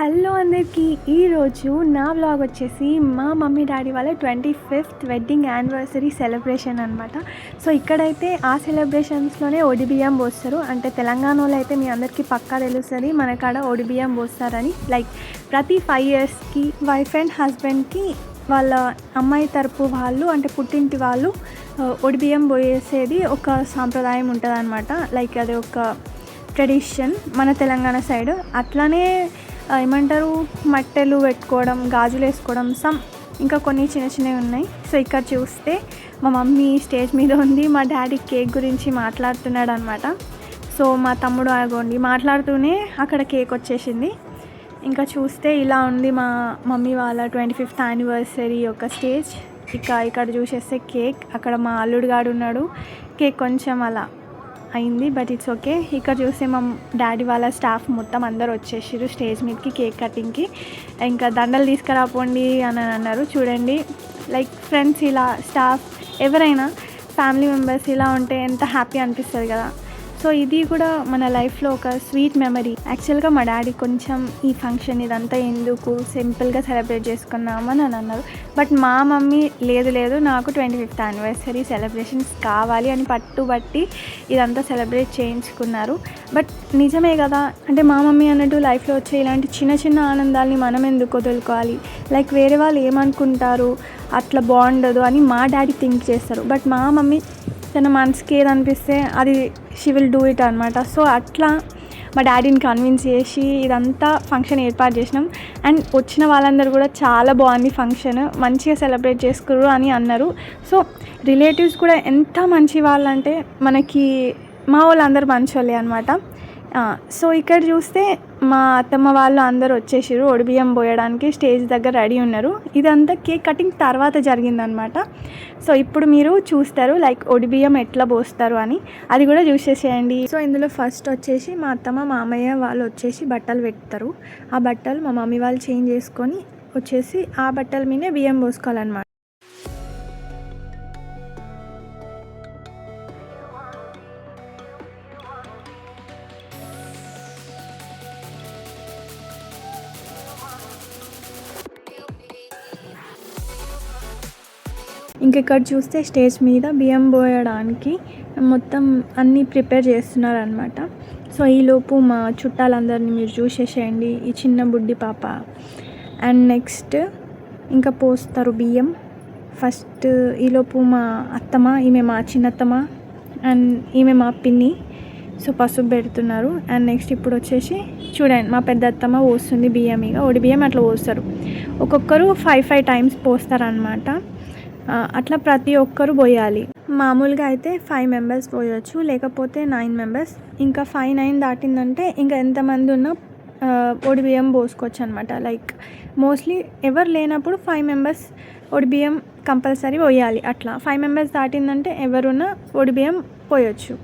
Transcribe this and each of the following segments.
Hello అందరికీ. ఈరోజు నా వ్లాగ్ వచ్చేసి మా మమ్మీ డాడీ వాళ్ళ 25th వెడ్డింగ్ యానివర్సరీ సెలబ్రేషన్ అనమాట. సో ఇక్కడైతే ఆ సెలబ్రేషన్స్లోనే ఒడిబియ్యం పోస్తారు. అంటే తెలంగాణలో అయితే మీ అందరికీ పక్కా తెలుస్తుంది మన కాడ ఒడిబియ్యం పోస్తారని. లైక్ ప్రతి 5 yearsకి వైఫ్ అండ్ హస్బెండ్కి వాళ్ళ అమ్మాయి తరపు వాళ్ళు అంటే పుట్టింటి వాళ్ళు ఒడిబియ్యం పోయేసేది ఒక సాంప్రదాయం ఉంటుంది అనమాట. లైక్ అది ఒక ట్రెడిషన్ మన తెలంగాణ సైడ్. అట్లానే ఏమంటారు, మట్టెలు పెట్టుకోవడం, గాజులు వేసుకోవడం, ఇంకా కొన్ని చిన్న చిన్నవి ఉన్నాయి. సో ఇక్కడ చూస్తే మా మమ్మీ స్టేజ్ మీద ఉంది, మా డాడీ కేక్ గురించి మాట్లాడుతున్నాడు అనమాట. సో మా తమ్ముడు ఆగోండి మాట్లాడుతూనే అక్కడ కేక్ వచ్చేసింది. ఇంకా చూస్తే ఇలా ఉంది మా మమ్మీ వాళ్ళ 25th యానివర్సరీ యొక్క స్టేజ్. ఇక్కడ చూసేస్తే కేక్, అక్కడ మా అల్లుడు గాడు ఉన్నాడు. కేక్ కొంచెం అలా అయింది, బట్ ఇట్స్ ఓకే. ఇక్కడ చూస్తే మా డాడీ వాళ్ళ స్టాఫ్ మొత్తం అందరు వచ్చేసారు స్టేజ్ మీదకి కేక్ కటింగ్కి. ఇంకా దండలు తీసుకురాపోండి అని అన్నారు. చూడండి, లైక్ ఫ్రెండ్స్ ఇలా స్టాఫ్ ఎవరైనా ఫ్యామిలీ మెంబర్స్ ఇలా ఉంటే ఎంత హ్యాపీ అనిపిస్తుంది కదా. సో ఇది కూడా మన లైఫ్లో ఒక స్వీట్ మెమరీ. యాక్చువల్గా మా డాడీ కొంచెం ఈ ఫంక్షన్ ఇదంతా ఎందుకు సింపుల్గా సెలబ్రేట్ చేసుకున్నామని అన్నారు. బట్ మా మమ్మీ లేదు నాకు 25th యానివర్సరీ సెలబ్రేషన్స్ కావాలి అని పట్టుబట్టి ఇదంతా సెలబ్రేట్ చేయించుకున్నారు. బట్ నిజమే కదా, అంటే మా మమ్మీ అన్నట్టు లైఫ్లో వచ్చే ఇలాంటి చిన్న చిన్న ఆనందాలని మనం ఎందుకు వదులుకోవాలి, లైక్ వేరే వాళ్ళు ఏమనుకుంటారు అట్లా బాగుండదు అని మా డాడీ థింక్ చేస్తారు. బట్ మా మమ్మీ తన మనసుకి ఏదనిపిస్తే అది షీ విల్ డూ ఇట్ అనమాట. సో అట్లా మా డాడీని కన్విన్స్ చేసి ఇదంతా ఫంక్షన్ ఏర్పాటు చేసినాం. అండ్ వచ్చిన వాళ్ళందరూ కూడా చాలా బాగుంది ఫంక్షన్, మంచిగా సెలబ్రేట్ చేసుకుర్రు అని అన్నారు. సో రిలేటివ్స్ కూడా ఎంత మంచి వాళ్ళంటే మనకి మా వాళ్ళందరూ మంచి వాళ్ళే అనమాట. సో ఇక్కడ చూస్తే మా అత్తమ్మ వాళ్ళు అందరూ వచ్చేసారు ఒడిబియ్యం పోయడానికి, స్టేజ్ దగ్గర రెడీ ఉన్నారు. ఇదంతా కేక్ కటింగ్ తర్వాత జరిగిందనమాట. సో ఇప్పుడు మీరు చూస్తారు లైక్ ఒడిబియ్యం ఎట్లా పోస్తారు అని, అది కూడా చూసేసేయండి. సో ఇందులో ఫస్ట్ వచ్చేసి మా అత్తమ్మ మామయ్య వాళ్ళు వచ్చేసి బట్టలు పెడతారు. ఆ బట్టలు మా మమ్మీ వాళ్ళు చేంజ్ చేసుకొని వచ్చేసి ఆ బట్టల మీదే బియ్యం పోసుకోవాలన్నమాట. ఇంకెక్కడ చూస్తే స్టేజ్ మీద బియ్యం పోయడానికి మొత్తం అన్నీ ప్రిపేర్ చేస్తున్నారనమాట. సో ఈలోపు మా చుట్టాలందరినీ మీరు చూసేసేయండి. ఈ చిన్న బుడ్డి పాప అండ్ నెక్స్ట్ ఇంకా పోస్తారు బియ్యం. ఫస్ట్ ఈలోపు మా అత్తమ్మ, ఈమె మా చిన్నత్తమ్మ అండ్ ఈమె మా పిన్ని. సో పసుపు పెడుతున్నారు. అండ్ నెక్స్ట్ ఇప్పుడు వచ్చేసి చూడండి మా పెద్ద అత్తమ్మ పోస్తుంది బియ్యం. ఇక ఒడి బియ్యం అట్లా పోస్తారు. ఒక్కొక్కరు 5 times పోస్తారనమాట. అట్లా ప్రతి ఒక్కరు పోయాలి. మామూలుగా అయితే 5 members పోయవచ్చు, లేకపోతే 9 members. ఇంకా 5-9 దాటిందంటే ఇంకా ఎంతమంది ఉన్నా ఒడి బియ్యం పోసుకోవచ్చు అనమాట. లైక్ మోస్ట్లీ ఎవరు లేనప్పుడు 5 members ఒడి బియ్యం కంపల్సరీ పోయాలి. అట్లా 5 members దాటిందంటే ఎవరున్నా ఒడి బియ్యం పోయొచ్చు.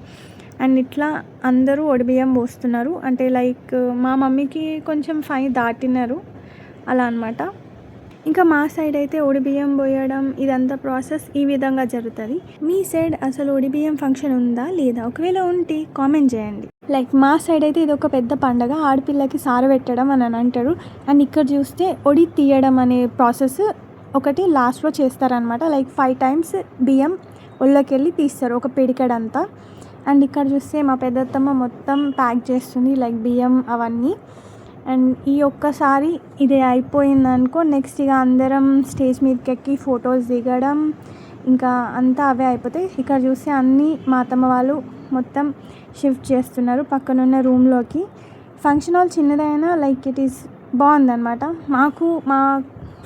అండ్ ఇట్లా అందరూ ఒడి బియ్యం పోస్తున్నారు. అంటే లైక్ మా మమ్మీకి కొంచెం 5 దాటినారు అలా అనమాట. ఇంకా మా సైడ్ అయితే ఒడిబియ్యం పోయడం ఇదంతా ప్రాసెస్ ఈ విధంగా జరుగుతుంది. మీ సైడ్ అసలు ఒడిబియ్యం ఫంక్షన్ ఉందా లేదా, ఒకవేళ ఉంటే కామెంట్ చేయండి. లైక్ మా సైడ్ అయితే ఇది ఒక పెద్ద పండగ, ఆడపిల్లకి సార పెట్టడం అని అంటారు. అండ్ ఇక్కడ చూస్తే ఒడి తీయడం అనే ప్రాసెస్ ఒకటి లాస్ట్లో చేస్తారనమాట. లైక్ 5 times బియ్యం ఒళ్ళోకి వెళ్ళి తీస్తారు, ఒక పిడికెడంతా. అండ్ ఇక్కడ చూస్తే మా పెద్దత్తమ్మ మొత్తం ప్యాక్ చేస్తుంది లైక్ బియ్యం అవన్నీ. అండ్ ఈ ఒక్కసారి ఇది అయిపోయిందనుకో నెక్స్ట్ ఇక అందరం స్టేజ్ మీదకి ఎక్కి ఫొటోస్ దిగడం ఇంకా అంతా అవే అయిపోతాయి. ఇక్కడ చూస్తే అన్నీ మా అత్తమ్మ వాళ్ళు మొత్తం షిఫ్ట్ చేస్తున్నారు పక్కనున్న రూమ్లోకి. ఫంక్షన్ హాల్ చిన్నదైనా లైక్ ఇట్ ఈస్ బాగుందన్నమాట. మాకు మా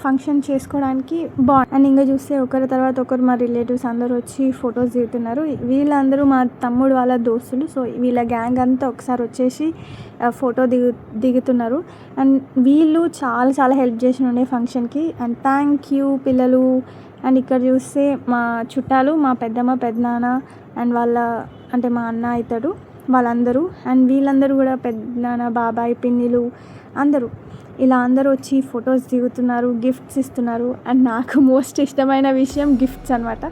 ఫంక్షన్ చేసుకోవడానికి బాగుంది. అండ్ ఇంకా చూస్తే ఒకరి తర్వాత ఒకరు మా రిలేటివ్స్ అందరూ వచ్చి ఫొటోస్ దిగుతున్నారు. వీళ్ళందరూ మా తమ్ముడు వాళ్ళ దోస్తులు. సో వీళ్ళ గ్యాంగ్ అంతా ఒకసారి వచ్చేసి ఫోటో దిగుతున్నారు. అండ్ వీళ్ళు చాలా హెల్ప్ చేసి ఉండే ఫంక్షన్కి. అండ్ థ్యాంక్ యూ పిల్లలు. అండ్ ఇక్కడ చూస్తే మా చుట్టాలు మా పెద్దమ్మ పెద్దనాన్న అండ్ వాళ్ళ అంటే మా అన్న అవుతాడు వాళ్ళందరూ. అండ్ వీళ్ళందరూ కూడా పెద్దనాన్న బాబాయ్ పిన్నిలు అందరూ ఇలా అందరూ వచ్చి ఫొటోస్ దిగుతున్నారు, గిఫ్ట్స్ ఇస్తున్నారు. అండ్ నాకు మోస్ట్ ఇష్టమైన విషయం గిఫ్ట్స్ అనమాట.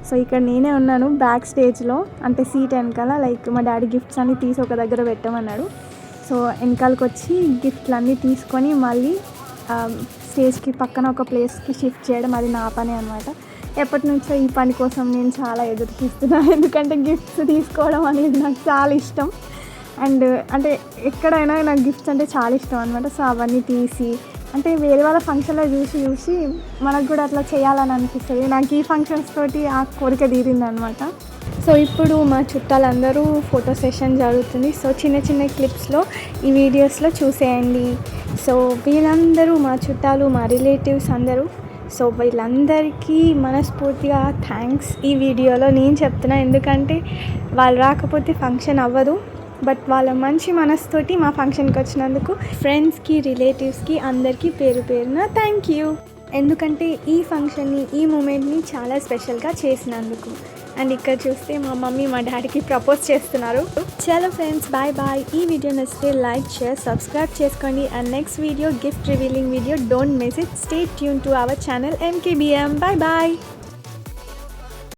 సో ఇక్కడ నేనే ఉన్నాను బ్యాక్ స్టేజ్లో, అంటే సీట్ వెనకాల. లైక్ మా డాడీ గిఫ్ట్స్ అన్ని తీసి ఒక దగ్గర పెట్టమన్నాడు. సో వెనకాలకి వచ్చి గిఫ్ట్లు అన్నీ తీసుకొని మళ్ళీ స్టేజ్కి పక్కన ఒక ప్లేస్కి షిఫ్ట్ చేయడం అది నా పని అనమాట. ఎప్పటి నుంచో ఈ పని కోసం నేను చాలా ఎదురు చూస్తున్నాను, ఎందుకంటే గిఫ్ట్స్ తీసుకోవడం అనేది నాకు చాలా ఇష్టం. అండ్ అంటే ఎక్కడైనా నాకు గిఫ్ట్స్ అంటే చాలా ఇష్టం అనమాట. సో అవన్నీ తీసి అంటే వేరే వాళ్ళ ఫంక్షన్లో చూసి మనకు కూడా అట్లా చేయాలని అనిపిస్తుంది. నాకు ఈ ఫంక్షన్స్ తోటి ఆ కోరిక తీరిందనమాట. సో ఇప్పుడు మా చుట్టాలందరూ ఫోటో సెషన్ జరుగుతుంది. సో చిన్న చిన్న క్లిప్స్లో ఈ వీడియోస్లో చూసేయండి. సో వీళ్ళందరూ మా చుట్టాలు, మా రిలేటివ్స్ అందరూ. సో వీళ్ళందరికీ మనస్ఫూర్తిగా థ్యాంక్స్ ఈ వీడియోలో నేను చెప్తున్నా, ఎందుకంటే వాళ్ళు రాకపోతే ఫంక్షన్ అవ్వదు. బట్ వాళ్ళ మంచి మనసుతోటి మా ఫంక్షన్కి వచ్చినందుకు ఫ్రెండ్స్కి, రిలేటివ్స్కి అందరికీ పేరు పేరున థ్యాంక్ యూ. ఎందుకంటే ఈ ఫంక్షన్ని, ఈ మూమెంట్ని చాలా స్పెషల్గా చేసినందుకు. అండ్ ఇక్కడ చూస్తే మా మమ్మీ మా డాడీకి ప్రపోజ్ చేస్తున్నారు. చలో ఫ్రెండ్స్, బాయ్ బాయ్. ఈ వీడియో నచ్చితే లైక్, షేర్, సబ్స్క్రైబ్ చేసుకోండి. And next video gift revealing video, don't miss it. Stay tune to our channel MKBM. Bye bye.